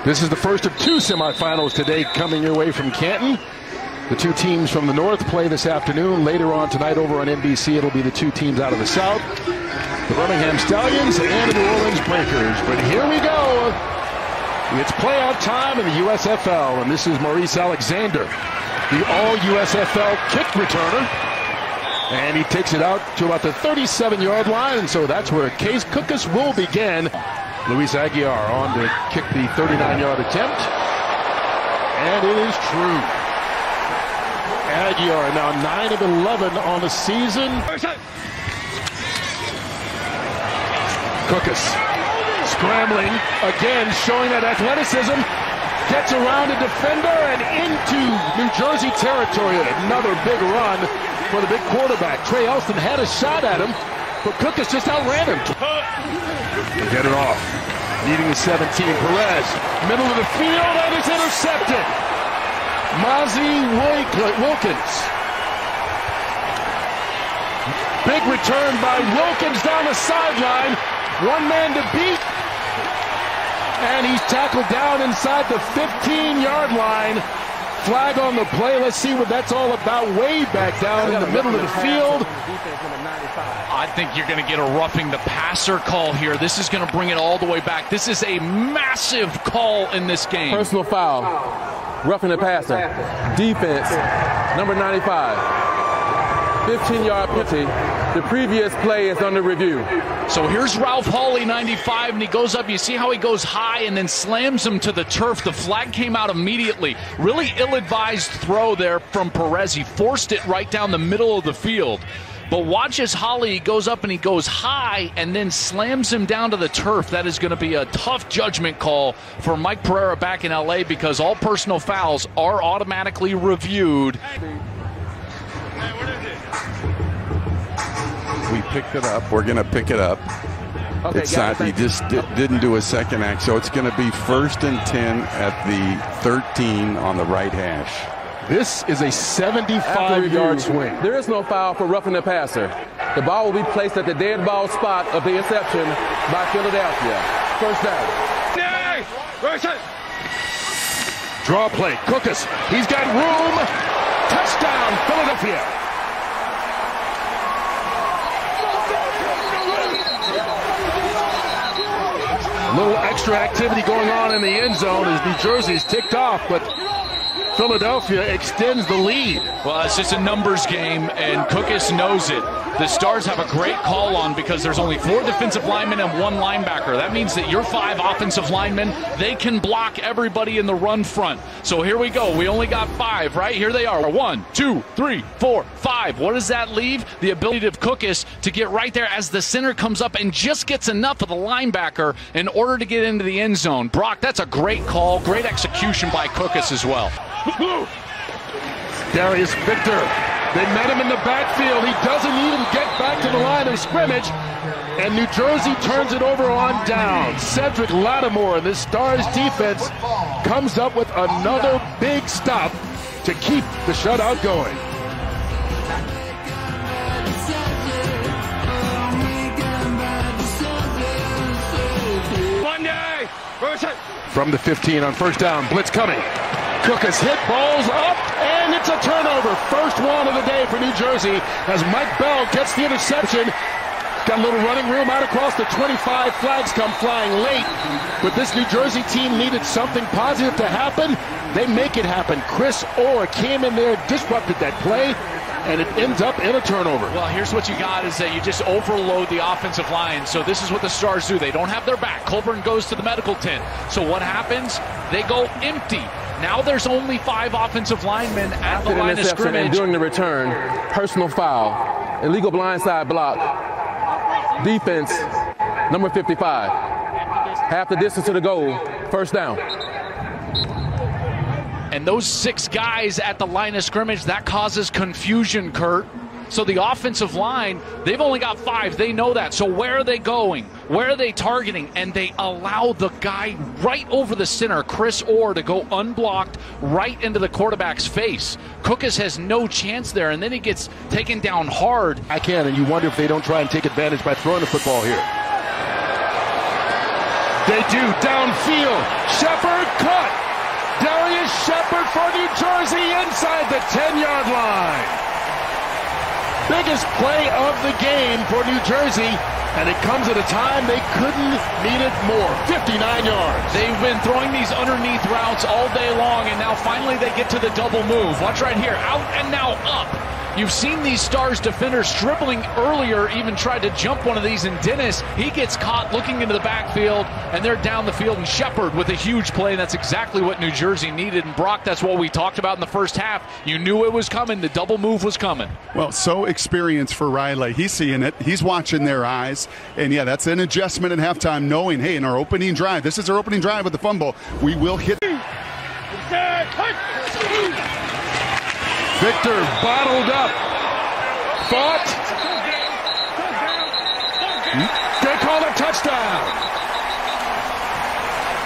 This is the first of two semifinals today coming your way from Canton. The two teams from the north play this afternoon. Later on tonight over on NBC, it'll be the two teams out of the south, the Birmingham Stallions and the New Orleans Breakers. But here we go. It's playoff time in the USFL, and this is Maurice Alexander, the all-USFL kick returner. And he takes it out to about the 37-yard line, and so that's where Case Cookus will begin. Luis Aguiar on to kick the 39-yard attempt. And it is true. Aguiar now 9 of 11 on the season. Cookus scrambling again, showing that athleticism. Gets around a defender and into New Jersey territory. Another big run for the big quarterback. Trey Elston had a shot at him, but Cookus just outran him. They get it off. Leading the 17. Perez, middle of the field, and it's intercepted. Mozzie Wilkins. Big return by Wilkins down the sideline. One man to beat. And he's tackled down inside the 15-yard line. Flag on the play. Let's see what that's all about. Way back down in the middle of the field. I think you're going to get a roughing the passer call here. This is going to bring it all the way back. This is a massive call in this game. Personal foul. Roughing the passer. Defense. Number 95. 15-yard penalty. The previous play is under review. So here's Ralph Hawley, 95, and he goes up. You see how he goes high and then slams him to the turf. The flag came out immediately. Really ill-advised throw there from Perez. He forced it right down the middle of the field. But watch as Hawley goes up and he goes high and then slams him down to the turf. That is going to be a tough judgment call for Mike Pereira back in L.A. because all personal fouls are automatically reviewed. We picked it up. We're going to pick it up. Okay, it's not, he just didn't do a second act, so it's going to be 1st and 10 at the 13 on the right hash. This is a 75-yard swing. There is no foul for roughing the passer. The ball will be placed at the dead ball spot of the interception by Philadelphia. First down. Draw play. Cookus. He's got room. Touchdown, Philadelphia. A little extra activity going on in the end zone as New Jersey's ticked off, but Philadelphia extends the lead. Well, it's just a numbers game, and Cookus knows it. The Stars have a great call on because there's only 4 defensive linemen and 1 linebacker. That means that your 5 offensive linemen, they can block everybody in the run front. So here we go. We only got 5, right? Here they are. 1, 2, 3, 4, 5. What does that leave? The ability of Cookus to get right there as the center comes up and just gets enough of the linebacker in order to get into the end zone. Brock, that's a great call. Great execution by Cookus as well. Darius Victor. They met him in the backfield. He doesn't even get back to the line of scrimmage. And New Jersey turns it over on down. Cedric Lattimore, this Stars defense, comes up with another big stop to keep the shutout going. From the 15 on first down, blitz coming. Cookus hit, balls up, and it's a turnover. First one of the day for New Jersey as Mike Bell gets the interception. Got a little running room out across the 25. Flags come flying late. But this New Jersey team needed something positive to happen. They make it happen. Chris Orr came in there, disrupted that play, and it ends up in a turnover. Well, here's what you got is that you just overload the offensive line. So this is what the Stars do. They don't have their back. Colburn goes to the medical tent. So what happens? They go empty. Now there's only 5 offensive linemen at the line of scrimmage. And during the return, personal foul, illegal blindside block, defense, number 55. Half the distance to the goal, first down. And those 6 guys at the line of scrimmage, that causes confusion, Kurt. So the offensive line, they've only got 5. They know that. So where are they going? Where are they targeting? And they allow the guy right over the center, Chris Orr, to go unblocked right into the quarterback's face. Cookus has no chance there, and then he gets taken down hard. And you wonder if they don't try and take advantage by throwing the football here. They do. Downfield. Shepard cut. Darius Shepard for New Jersey inside the 10-yard line. Biggest play of the game for New Jersey, and it comes at a time they couldn't need it more. 59 yards. They've been throwing these underneath routes all day long, and now finally they get to the double move. Watch right here. Out and now up. You've seen these Stars defenders dribbling earlier, even tried to jump one of these, and Dennis, he gets caught looking into the backfield, and they're down the field, and Shepard with a huge play, and that's exactly what New Jersey needed. And Brock, that's what we talked about in the first half. You knew it was coming. The double move was coming. Well, so experienced for Riley. He's seeing it. He's watching their eyes. And, yeah, that's an adjustment at halftime, knowing, hey, in our opening drive, this is our opening drive with the fumble, we will hit. Victor bottled up. Fought. They call a touchdown.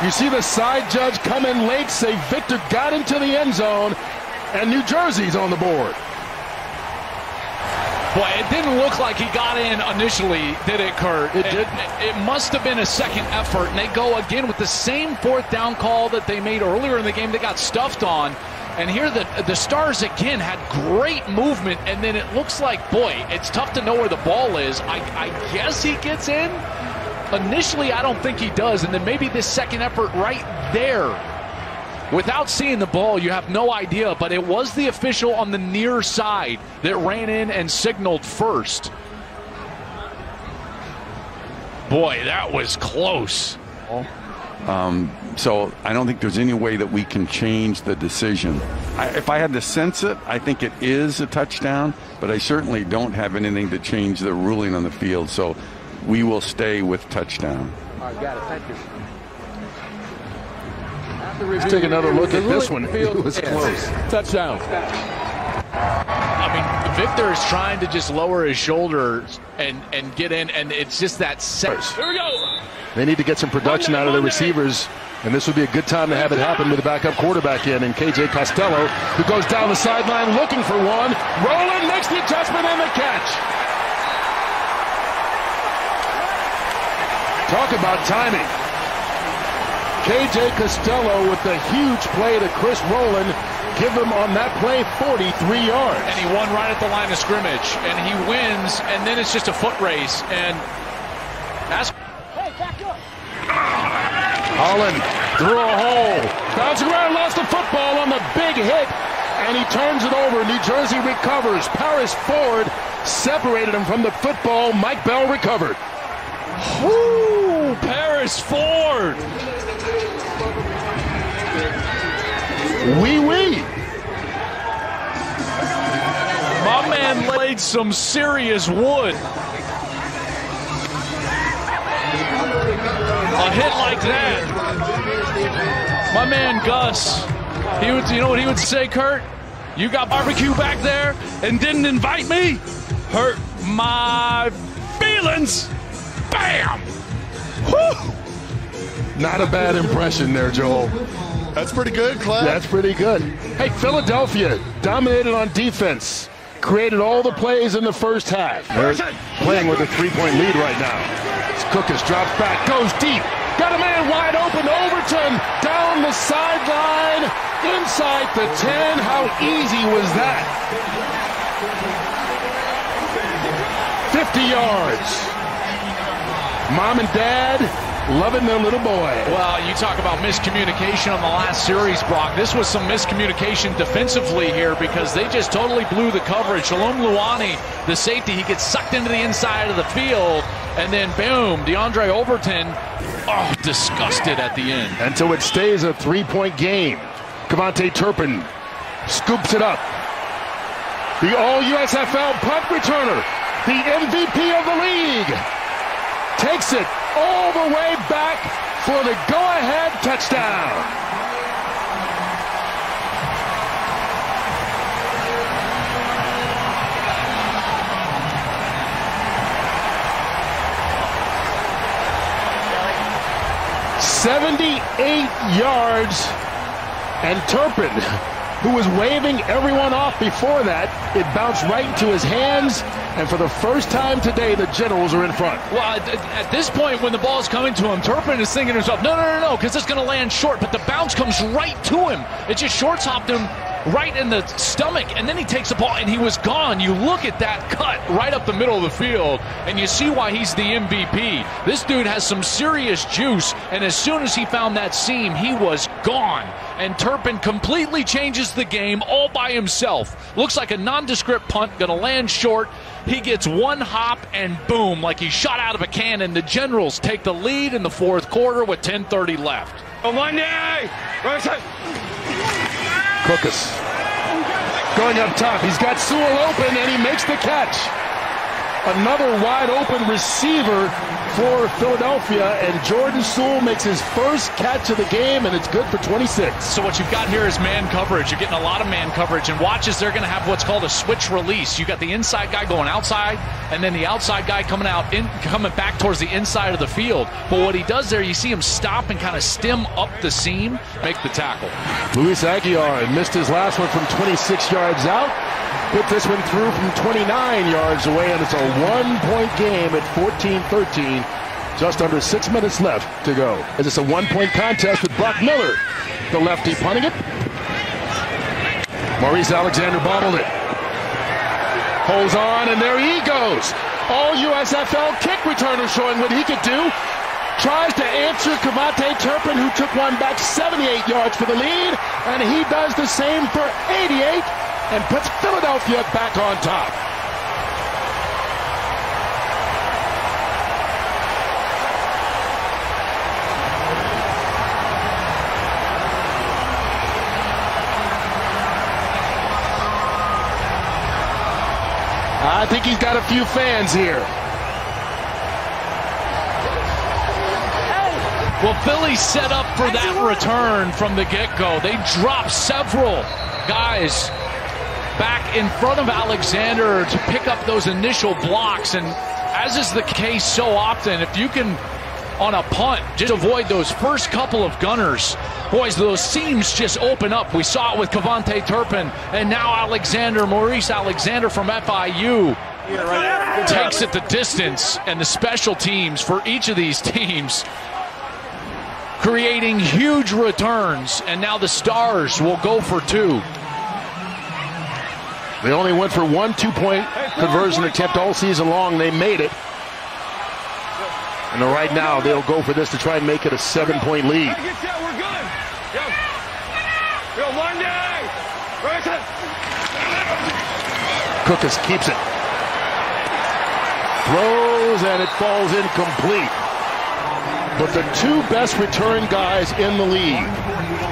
You see the side judge come in late, say Victor got into the end zone, and New Jersey's on the board. Boy, it didn't look like he got in initially, did it, Kurt? It did. It must have been a second effort, and they go again with the same fourth down call that they made earlier in the game. They got stuffed on. And here the Stars again had great movement, and then it looks like, boy, it's tough to know where the ball is. I guess he gets in. Initially, I don't think he does, and then maybe this second effort right there. Without seeing the ball, you have no idea, but it was the official on the near side that ran in and signaled first. Boy, that was close. So I don't think there's any way that we can change the decision. If I had to sense it, I think it is a touchdown, but I certainly don't have anything to change the ruling on the field. So we will stay with touchdown. All right, got it. Thank you. Let's take another look at this one. It was close. Touchdown. I mean, Victor is trying to just lower his shoulders and get in, and it's just that set. Here we go. They need to get some production out of their receivers, and this would be a good time to have it happen with the backup quarterback in, and KJ Costello, who goes down the sideline looking for one. Rowland makes the adjustment and the catch. Talk about timing. KJ Costello with the huge play to Chris Rowland. Give him on that play 43 yards. And he won right at the line of scrimmage, and he wins, and then it's just a foot race. And that's... Holland through a hole. Bouncing around, lost the football on the big hit, and he turns it over. New Jersey recovers. Paris Ford separated him from the football. Mike Bell recovered. Woo! Paris Ford! Wee-wee. My man laid some serious wood. A hit like that. My man Gus, he would, you know what he would say, Kurt? You got barbecue back there and didn't invite me? Hurt my feelings. Bam! Whew. Not a bad impression there, Joel. That's pretty good, Clef. That's pretty good. Hey, Philadelphia dominated on defense. Created all the plays in the first half. They're playing with a three-point lead right now. Cookus drops back, goes deep. Got a man wide open. Overton down the sideline. Inside the 10. How easy was that? 50 yards. Mom and Dad loving their little boy. Well, you talk about miscommunication on the last series, Brock. This was some miscommunication defensively here because they just totally blew the coverage. Shalom Luani, the safety, he gets sucked into the inside of the field, and then boom, DeAndre Overton, oh, disgusted at the end. And so it stays a three-point game. KaVontae Turpin scoops it up. The all-USFL punt returner, the MVP of the league, takes it all the way back for the go-ahead touchdown. '78 yards, and Turpin who was waving everyone off before that. It bounced right into his hands, and for the first time today, the Generals are in front. Well, at this point, when the ball is coming to him, Turpin is thinking to himself, no, because it's going to land short, but the bounce comes right to him. It just shortstopped him right in the stomach, and then he takes the ball, and he was gone. You look at that cut right up the middle of the field, and you see why he's the MVP. This dude has some serious juice, and as soon as he found that seam, he was gone. And Turpin completely changes the game all by himself. Looks like a nondescript punt, going to land short. He gets one hop, and boom, like he shot out of a cannon. The Generals take the lead in the fourth quarter with 10:30 left. On Monday! Cookus going up top. He's got Sewell open, and he makes the catch. Another wide open receiver for Philadelphia, and Jordan Sewell makes his first catch of the game, and it's good for 26. So what you've got here is man coverage. You're getting a lot of man coverage, and watch as they're going to have what's called a switch release. You got the inside guy going outside, and then the outside guy coming back towards the inside of the field. But what he does there, you see him stop and kind of stem up the seam, make the tackle. Luis Aguilar missed his last one from 26 yards out. Put this one through from 29 yards away, and it's a one-point game at 14-13. Just under 6 minutes left to go. As it's a one-point contest with Brock Miller, the lefty punting it. Maurice Alexander bobbled it. Holds on, and there he goes. All USFL kick returner showing what he could do. Tries to answer KaVontae Turpin, who took one back 78 yards for the lead, and he does the same for 88 and puts Philadelphia back on top. I think he's got a few fans here. Well, Philly set up for that return from the get-go. They dropped several guys back in front of Alexander to pick up those initial blocks. And as is the case so often, if you can, on a punt, just avoid those first couple of gunners, boys, those seams just open up. We saw it with KaVontae Turpin, and now Maurice Alexander from FIU takes it the distance. And the special teams for each of these teams creating huge returns, and now the Stars will go for two. They only went for one two-point conversion attempt all season long. They made it. And right now they'll go for this to try and make it a 7-point lead. We're good. Yo, Monday. Cookus keeps it. Throws, and it falls incomplete. But the two best return guys in the league,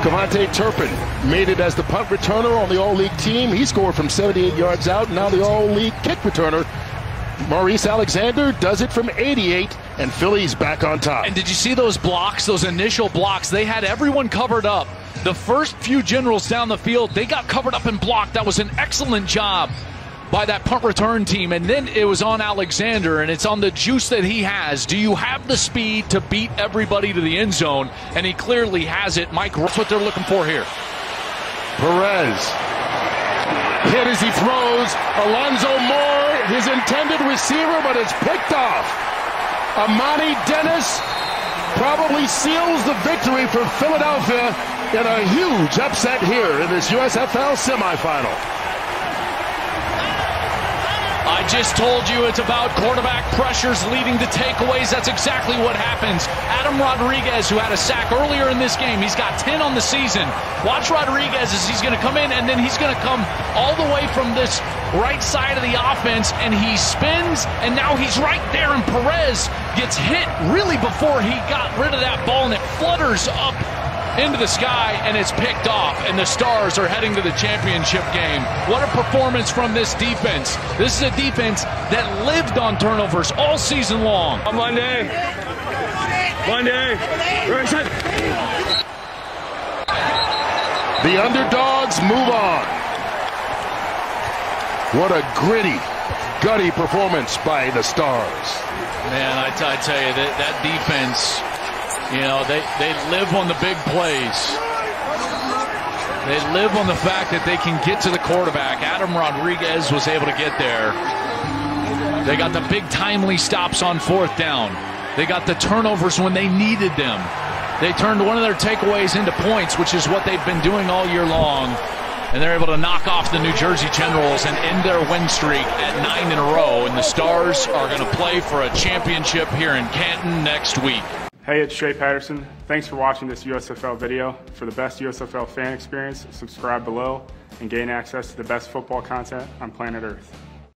KaVontae Turpin made it as the punt returner on the All-League team. He scored from 78 yards out. Now the All-League kick returner, Maurice Alexander, does it from 88, and Philly's back on top. And did you see those blocks, those initial blocks? They had everyone covered up. The first few Generals down the field, they got covered up and blocked. That was an excellent job by that punt return team, and then it was on Alexander, and it's on the juice that he has. Do you have the speed to beat everybody to the end zone? And he clearly has it. Mike, that's what they're looking for here. Perez hit as he throws. Alonzo Moore, his intended receiver, but it's picked off. Amani Dennis probably seals the victory for Philadelphia in a huge upset here in this USFL semifinal. I just told you it's about quarterback pressures leading to takeaways. That's exactly what happens. Adam Rodriguez, who had a sack earlier in this game, he's got 10 on the season. Watch Rodriguez as he's going to come in, and then he's going to come all the way from this right side of the offense, and he spins, and now he's right there, and Perez gets hit really before he got rid of that ball, and it flutters up into the sky, and it's picked off, and the Stars are heading to the championship game. What a performance from this defense. This is a defense that lived on turnovers all season long. On Monday. The underdogs move on. What a gritty, gutty performance by the Stars. Man, I tell you, that defense, you know, they live on the big plays. They live on the fact that they can get to the quarterback. Adam Rodriguez was able to get there. They got the big timely stops on 4th down. They got the turnovers when they needed them. They turned one of their takeaways into points, which is what they've been doing all year long. And they're able to knock off the New Jersey Generals and end their win streak at 9 in a row. And the Stars are going to play for a championship here in Canton next week. Hey, it's Trey Patterson. Thanks for watching this USFL video. For the best USFL fan experience, subscribe below and gain access to the best football content on planet Earth.